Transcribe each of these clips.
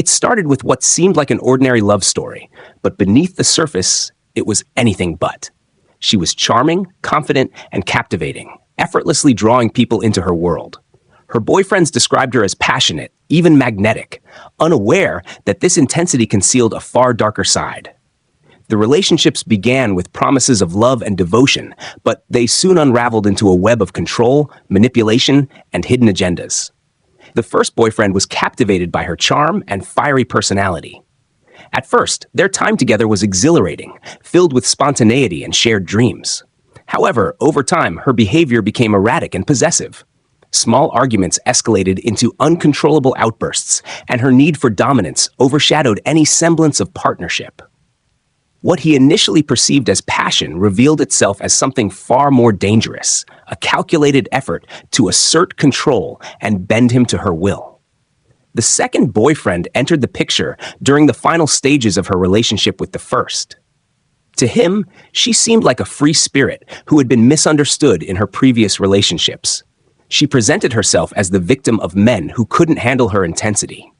It started with what seemed like an ordinary love story, but beneath the surface, it was anything but. She was charming, confident, and captivating, effortlessly drawing people into her world. Her boyfriends described her as passionate, even magnetic, unaware that this intensity concealed a far darker side. The relationships began with promises of love and devotion, but they soon unraveled into a web of control, manipulation, and hidden agendas. The first boyfriend was captivated by her charm and fiery personality. At first, their time together was exhilarating, filled with spontaneity and shared dreams. However, over time, her behavior became erratic and possessive. Small arguments escalated into uncontrollable outbursts, and her need for dominance overshadowed any semblance of partnership. What he initially perceived as passion revealed itself as something far more dangerous, a calculated effort to assert control and bend him to her will. The second boyfriend entered the picture during the final stages of her relationship with the first. To him, she seemed like a free spirit who had been misunderstood in her previous relationships. She presented herself as the victim of men who couldn't handle her intensity.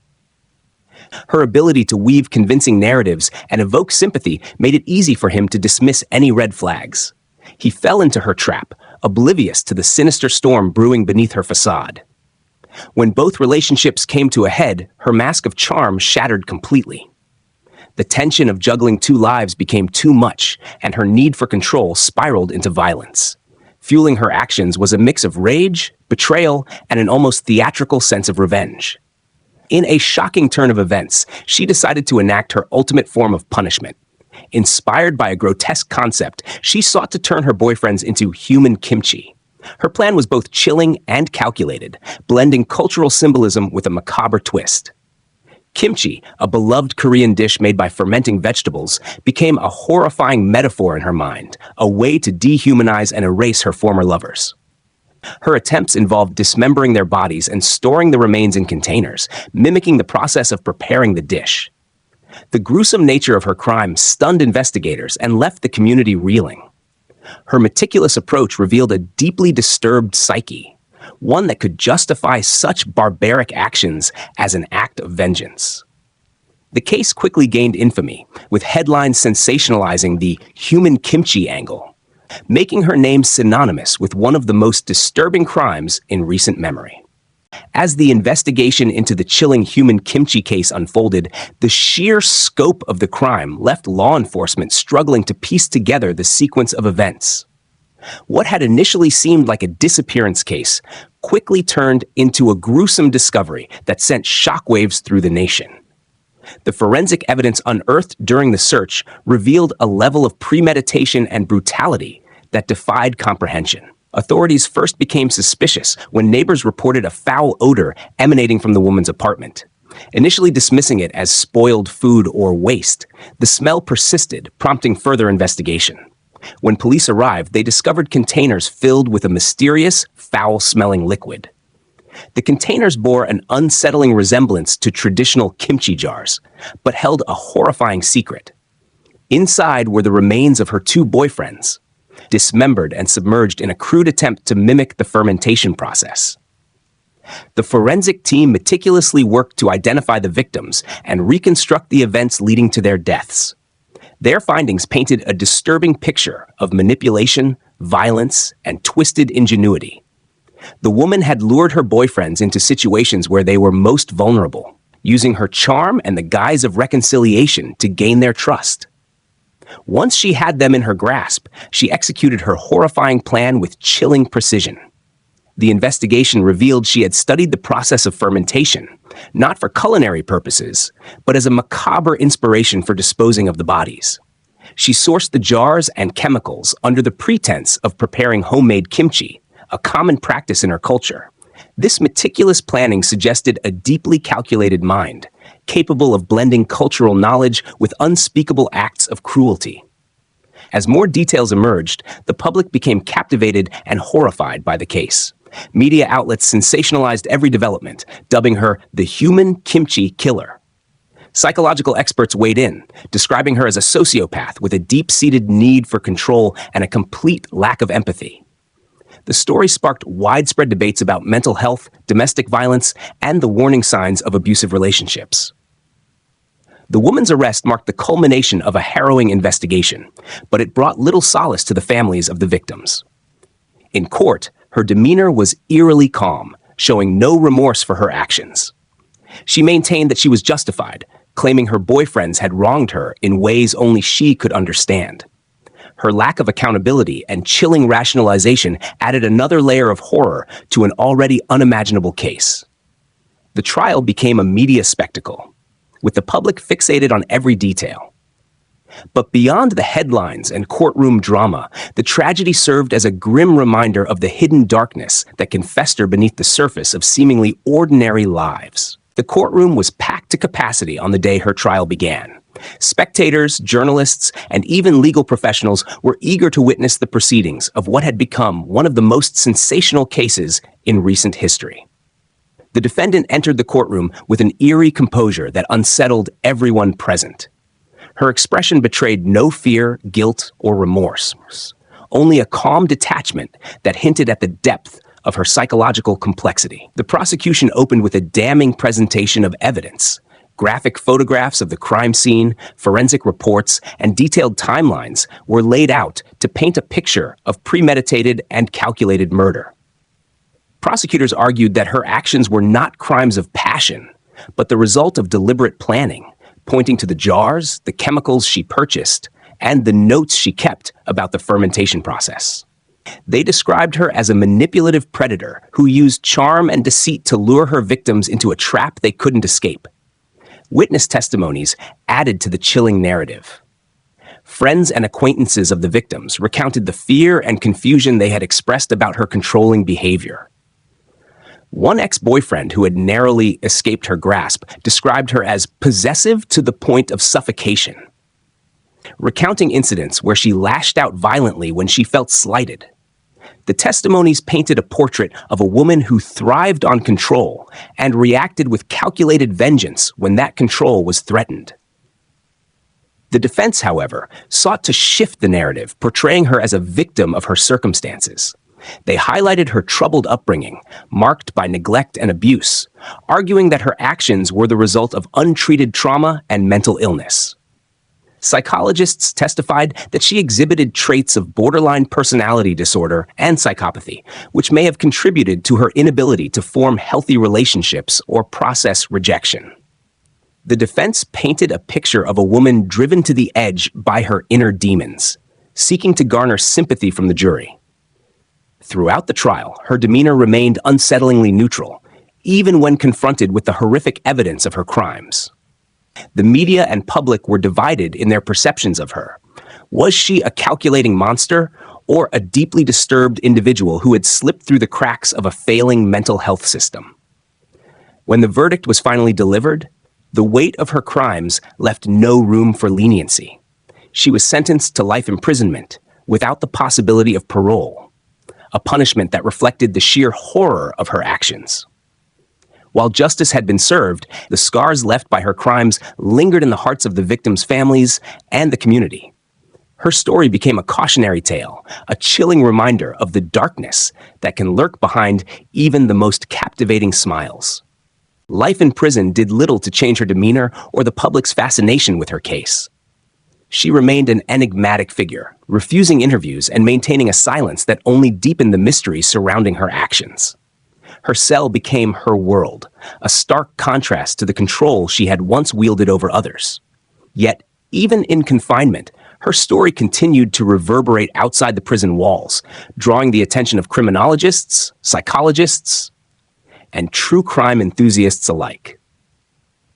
Her ability to weave convincing narratives and evoke sympathy made it easy for him to dismiss any red flags. He fell into her trap, oblivious to the sinister storm brewing beneath her facade. When both relationships came to a head, her mask of charm shattered completely. The tension of juggling two lives became too much, and her need for control spiraled into violence. Fueling her actions was a mix of rage, betrayal, and an almost theatrical sense of revenge. In a shocking turn of events, she decided to enact her ultimate form of punishment. Inspired by a grotesque concept, she sought to turn her boyfriends into human kimchi. Her plan was both chilling and calculated, blending cultural symbolism with a macabre twist. Kimchi, a beloved Korean dish made by fermenting vegetables, became a horrifying metaphor in her mind, a way to dehumanize and erase her former lovers. Her attempts involved dismembering their bodies and storing the remains in containers, mimicking the process of preparing the dish. The gruesome nature of her crime stunned investigators and left the community reeling. Her meticulous approach revealed a deeply disturbed psyche, one that could justify such barbaric actions as an act of vengeance. The case quickly gained infamy, with headlines sensationalizing the human kimchi angle, making her name synonymous with one of the most disturbing crimes in recent memory. As the investigation into the chilling human kimchi case unfolded, the sheer scope of the crime left law enforcement struggling to piece together the sequence of events. What had initially seemed like a disappearance case quickly turned into a gruesome discovery that sent shockwaves through the nation. The forensic evidence unearthed during the search revealed a level of premeditation and brutality that defied comprehension. Authorities first became suspicious when neighbors reported a foul odor emanating from the woman's apartment. Initially dismissing it as spoiled food or waste, the smell persisted, prompting further investigation. When police arrived, they discovered containers filled with a mysterious, foul-smelling liquid. The containers bore an unsettling resemblance to traditional kimchi jars, but held a horrifying secret. Inside were the remains of her two boyfriends, dismembered and submerged in a crude attempt to mimic the fermentation process. The forensic team meticulously worked to identify the victims and reconstruct the events leading to their deaths. Their findings painted a disturbing picture of manipulation, violence, and twisted ingenuity. The woman had lured her boyfriends into situations where they were most vulnerable, using her charm and the guise of reconciliation to gain their trust. Once she had them in her grasp, she executed her horrifying plan with chilling precision. The investigation revealed she had studied the process of fermentation, not for culinary purposes, but as a macabre inspiration for disposing of the bodies. She sourced the jars and chemicals under the pretense of preparing homemade kimchi, a common practice in her culture. This meticulous planning suggested a deeply calculated mind, capable of blending cultural knowledge with unspeakable acts of cruelty. As more details emerged, the public became captivated and horrified by the case. Media outlets sensationalized every development, dubbing her the Human Kimchi Killer. Psychological experts weighed in, describing her as a sociopath with a deep-seated need for control and a complete lack of empathy. The story sparked widespread debates about mental health, domestic violence, and the warning signs of abusive relationships. The woman's arrest marked the culmination of a harrowing investigation, but it brought little solace to the families of the victims. In court, her demeanor was eerily calm, showing no remorse for her actions. She maintained that she was justified, claiming her boyfriends had wronged her in ways only she could understand. Her lack of accountability and chilling rationalization added another layer of horror to an already unimaginable case. The trial became a media spectacle, with the public fixated on every detail. But beyond the headlines and courtroom drama, the tragedy served as a grim reminder of the hidden darkness that can fester beneath the surface of seemingly ordinary lives. The courtroom was packed to capacity on the day her trial began. Spectators, journalists, and even legal professionals were eager to witness the proceedings of what had become one of the most sensational cases in recent history. The defendant entered the courtroom with an eerie composure that unsettled everyone present. Her expression betrayed no fear, guilt, or remorse, only a calm detachment that hinted at the depth of her psychological complexity. The prosecution opened with a damning presentation of evidence. Graphic photographs of the crime scene, forensic reports, and detailed timelines were laid out to paint a picture of premeditated and calculated murder. Prosecutors argued that her actions were not crimes of passion, but the result of deliberate planning, pointing to the jars, the chemicals she purchased, and the notes she kept about the fermentation process. They described her as a manipulative predator who used charm and deceit to lure her victims into a trap they couldn't escape. Witness testimonies added to the chilling narrative. Friends and acquaintances of the victims recounted the fear and confusion they had expressed about her controlling behavior. One ex-boyfriend who had narrowly escaped her grasp described her as possessive to the point of suffocation, recounting incidents where she lashed out violently when she felt slighted. The testimonies painted a portrait of a woman who thrived on control and reacted with calculated vengeance when that control was threatened. The defense, however, sought to shift the narrative, portraying her as a victim of her circumstances. They highlighted her troubled upbringing, marked by neglect and abuse, arguing that her actions were the result of untreated trauma and mental illness. Psychologists testified that she exhibited traits of borderline personality disorder and psychopathy, which may have contributed to her inability to form healthy relationships or process rejection. The defense painted a picture of a woman driven to the edge by her inner demons, seeking to garner sympathy from the jury. Throughout the trial, her demeanor remained unsettlingly neutral, even when confronted with the horrific evidence of her crimes. The media and public were divided in their perceptions of her. Was she a calculating monster or a deeply disturbed individual who had slipped through the cracks of a failing mental health system? When the verdict was finally delivered, the weight of her crimes left no room for leniency. She was sentenced to life imprisonment without the possibility of parole, a punishment that reflected the sheer horror of her actions. While justice had been served, the scars left by her crimes lingered in the hearts of the victims' families and the community. Her story became a cautionary tale, a chilling reminder of the darkness that can lurk behind even the most captivating smiles. Life in prison did little to change her demeanor or the public's fascination with her case. She remained an enigmatic figure, refusing interviews and maintaining a silence that only deepened the mystery surrounding her actions. Her cell became her world, a stark contrast to the control she had once wielded over others. Yet, even in confinement, her story continued to reverberate outside the prison walls, drawing the attention of criminologists, psychologists, and true crime enthusiasts alike.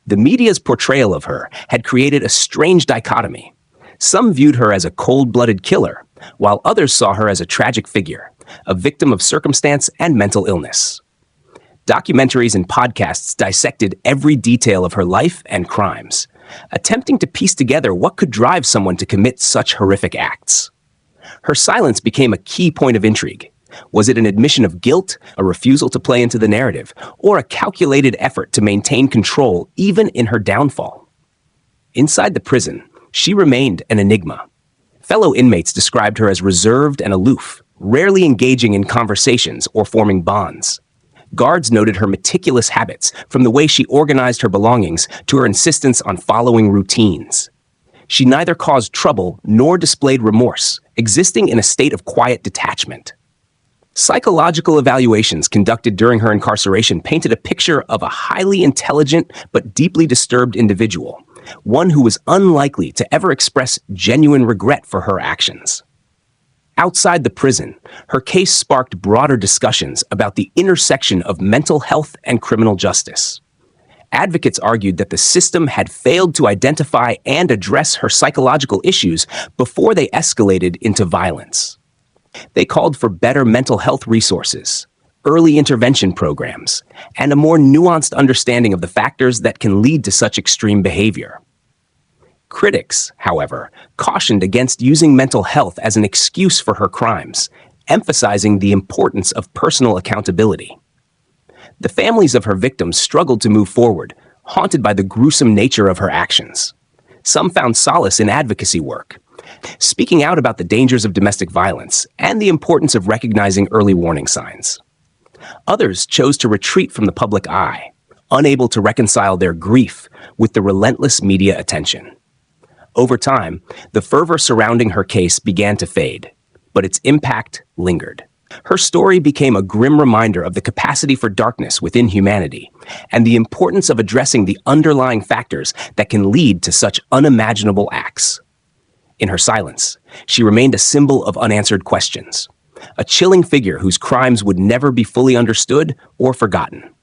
The media's portrayal of her had created a strange dichotomy. Some viewed her as a cold-blooded killer, while others saw her as a tragic figure, a victim of circumstance and mental illness. Documentaries and podcasts dissected every detail of her life and crimes, attempting to piece together what could drive someone to commit such horrific acts. Her silence became a key point of intrigue. Was it an admission of guilt, a refusal to play into the narrative, or a calculated effort to maintain control even in her downfall? Inside the prison, she remained an enigma. Fellow inmates described her as reserved and aloof, rarely engaging in conversations or forming bonds. Guards noted her meticulous habits, from the way she organized her belongings to her insistence on following routines. She neither caused trouble nor displayed remorse, existing in a state of quiet detachment. Psychological evaluations conducted during her incarceration painted a picture of a highly intelligent but deeply disturbed individual, one who was unlikely to ever express genuine regret for her actions. Outside the prison, her case sparked broader discussions about the intersection of mental health and criminal justice. Advocates argued that the system had failed to identify and address her psychological issues before they escalated into violence. They called for better mental health resources, early intervention programs, and a more nuanced understanding of the factors that can lead to such extreme behavior. Critics, however, cautioned against using mental health as an excuse for her crimes, emphasizing the importance of personal accountability. The families of her victims struggled to move forward, haunted by the gruesome nature of her actions. Some found solace in advocacy work, speaking out about the dangers of domestic violence and the importance of recognizing early warning signs. Others chose to retreat from the public eye, unable to reconcile their grief with the relentless media attention. Over time, the fervor surrounding her case began to fade, but its impact lingered. Her story became a grim reminder of the capacity for darkness within humanity and the importance of addressing the underlying factors that can lead to such unimaginable acts. In her silence, she remained a symbol of unanswered questions, a chilling figure whose crimes would never be fully understood or forgotten.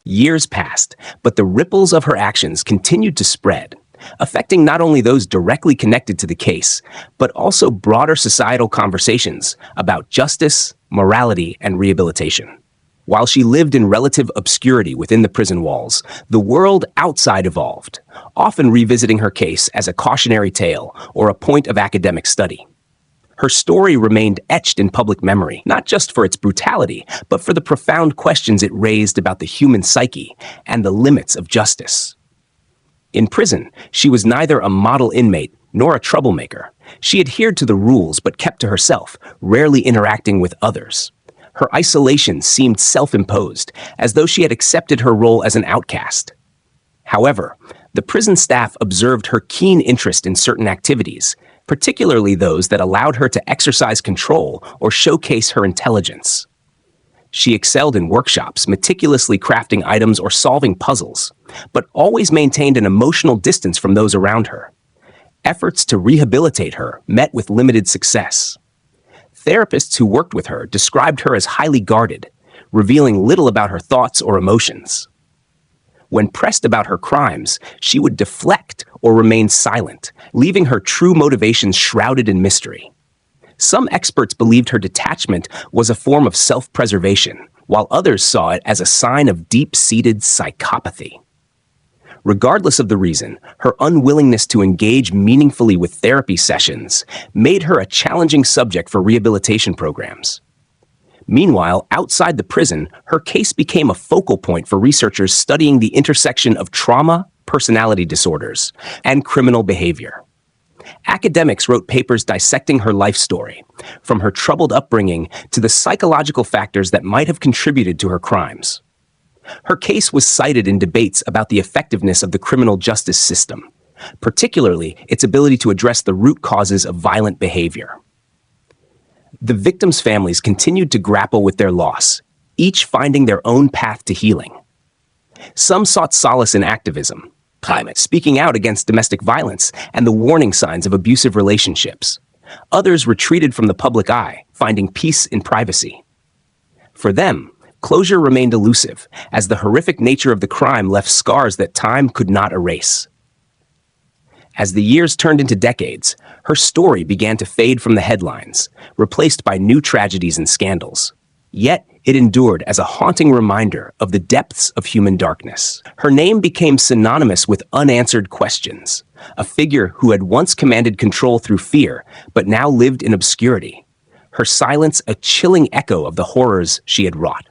Years passed, but the ripples of her actions continued to spread, affecting not only those directly connected to the case, but also broader societal conversations about justice, morality, and rehabilitation. While she lived in relative obscurity within the prison walls, the world outside evolved, often revisiting her case as a cautionary tale or a point of academic study. Her story remained etched in public memory, not just for its brutality, but for the profound questions it raised about the human psyche and the limits of justice. In prison, she was neither a model inmate nor a troublemaker. She adhered to the rules but kept to herself, rarely interacting with others. Her isolation seemed self-imposed, as though she had accepted her role as an outcast. However, the prison staff observed her keen interest in certain activities, particularly those that allowed her to exercise control or showcase her intelligence. She excelled in workshops, meticulously crafting items or solving puzzles, but always maintained an emotional distance from those around her. Efforts to rehabilitate her met with limited success. Therapists who worked with her described her as highly guarded, revealing little about her thoughts or emotions. When pressed about her crimes, she would deflect or remain silent, leaving her true motivations shrouded in mystery. Some experts believed her detachment was a form of self-preservation, while others saw it as a sign of deep-seated psychopathy. Regardless of the reason, her unwillingness to engage meaningfully with therapy sessions made her a challenging subject for rehabilitation programs. Meanwhile, outside the prison, her case became a focal point for researchers studying the intersection of trauma, personality disorders, and criminal behavior. Academics wrote papers dissecting her life story, from her troubled upbringing to the psychological factors that might have contributed to her crimes. Her case was cited in debates about the effectiveness of the criminal justice system, particularly its ability to address the root causes of violent behavior. The victims' families continued to grapple with their loss, each finding their own path to healing. Some sought solace in activism, speaking out against domestic violence and the warning signs of abusive relationships. Others retreated from the public eye, finding peace in privacy. For them, closure remained elusive, as the horrific nature of the crime left scars that time could not erase. As the years turned into decades, her story began to fade from the headlines, replaced by new tragedies and scandals. Yet, it endured as a haunting reminder of the depths of human darkness. Her name became synonymous with unanswered questions, a figure who had once commanded control through fear, but now lived in obscurity. Her silence a chilling echo of the horrors she had wrought.